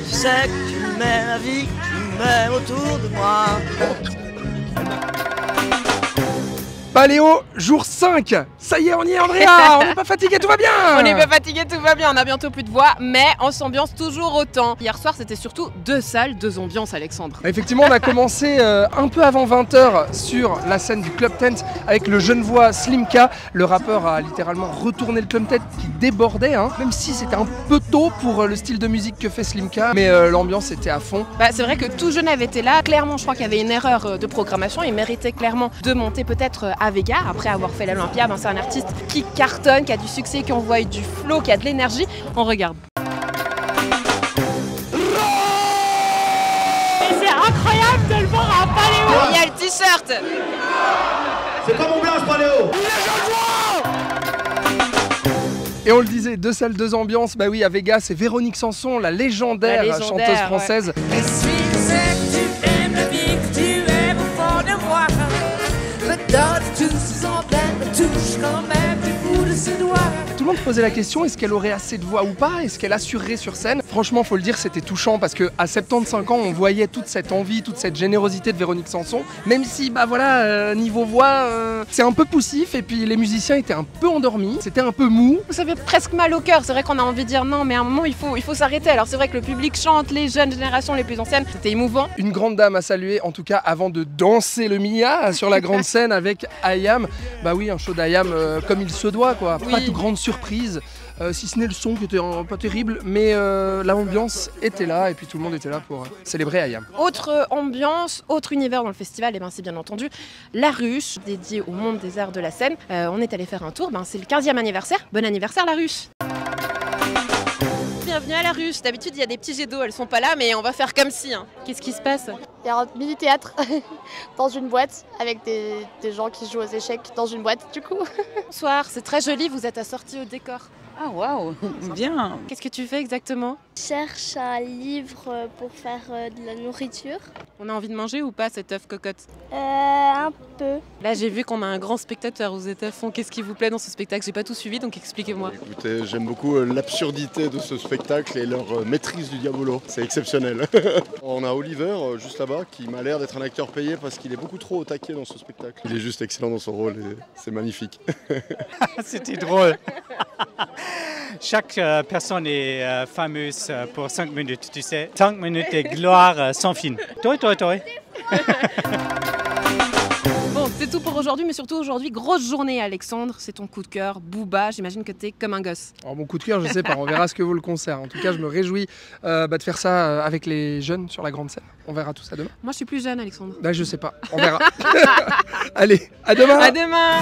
Tu sais que tu mets la vie, tu mets autour de moi. Paléo, jour 5. Ça y est, on y est, Andrea. On n'est pas fatigué, tout va bien. On n'est pas fatigué, tout va bien, on a bientôt plus de voix, mais on s'ambiance toujours autant. Hier soir, c'était surtout 2 salles, 2 ambiances, Alexandre. Effectivement, on a commencé un peu avant 20 h sur la scène du Club Tent avec le Genevois Slimka. Le rappeur a littéralement retourné le Club Tent qui débordait, hein, même si c'était un peu tôt pour le style de musique que fait Slimka, mais l'ambiance était à fond. C'est vrai que tout Genève était là. Clairement, je crois qu'il y avait une erreur de programmation. Il méritait clairement de monter peut-être à Vega après avoir fait l'Olympia. C'est un artiste qui cartonne, qui a du succès, qui envoie du flow, qui a de l'énergie. On regarde. Et c'est incroyable de le voir à Paléo. Il y a le t-shirt. C'est pas mon blanche, Paléo. Et on le disait, 2 salles, 2 ambiances. Bah oui, à Vega, c'est Véronique Sanson, la légendaire chanteuse française. Ouais. Tout le monde se posait la question, est-ce qu'elle aurait assez de voix ou pas? Est-ce qu'elle assurerait sur scène? Franchement, faut le dire, c'était touchant parce qu'à 75 ans, on voyait toute cette envie, toute cette générosité de Véronique Sanson. Même si, bah voilà, niveau voix, c'est un peu poussif et puis les musiciens étaient un peu endormis, c'était un peu mou. Ça fait presque mal au cœur, c'est vrai qu'on a envie de dire non, mais à un moment il faut s'arrêter. Alors c'est vrai que le public chante, les jeunes générations, les plus anciennes, c'était émouvant. Une grande dame à saluer, en tout cas avant de danser le Mia sur la grande scène avec I.am. Bah oui, un show d'I.am comme il se doit, quoi. Oui. Pas de grande surprise, si ce n'est le son qui était pas terrible, mais l'ambiance était là et puis tout le monde était là pour célébrer I.am. Autre ambiance, autre univers dans le festival, et c'est bien entendu La Ruche, dédiée au monde des arts de la scène. On est allé faire un tour, c'est le 15e anniversaire. Bon anniversaire La Ruche. Bienvenue à La Ruche. D'habitude il y a des petits jets d'eau, elles sont pas là, mais on va faire comme si. Qu'est-ce qui se passe? Il y a un mini-théâtre dans une boîte avec des gens qui jouent aux échecs dans une boîte du coup. Bonsoir, c'est très joli, vous êtes assortis au décor. Ah waouh, bien. Qu'est-ce que tu fais exactement? Je cherche un livre pour faire de la nourriture. On a envie de manger ou pas cette œuf cocotte? Un peu. Là j'ai vu qu'on a un grand spectateur, vous êtes à fond. Qu'est-ce qui vous plaît dans ce spectacle? J'ai pas tout suivi, donc expliquez-moi. Écoutez, j'aime beaucoup l'absurdité de ce spectacle et leur maîtrise du diabolo. C'est exceptionnel. On a Oliver juste là-bas qui m'a l'air d'être un acteur payé parce qu'il est beaucoup trop au taquet dans ce spectacle. Il est juste excellent dans son rôle et c'est magnifique. C'était drôle. Chaque personne est fameuse pour 5 minutes, tu sais. 5 minutes de gloire sans fin. Toi. Bon, c'est tout pour aujourd'hui, mais surtout aujourd'hui, grosse journée Alexandre, c'est ton coup de cœur, Booba, j'imagine que t'es comme un gosse. Alors mon coup de cœur, je sais pas, on verra ce que vaut le concert. En tout cas, je me réjouis de faire ça avec les jeunes sur la grande scène. On verra tout ça demain. Moi je suis plus jeune Alexandre. Bah je sais pas, on verra. Allez, à demain. À demain.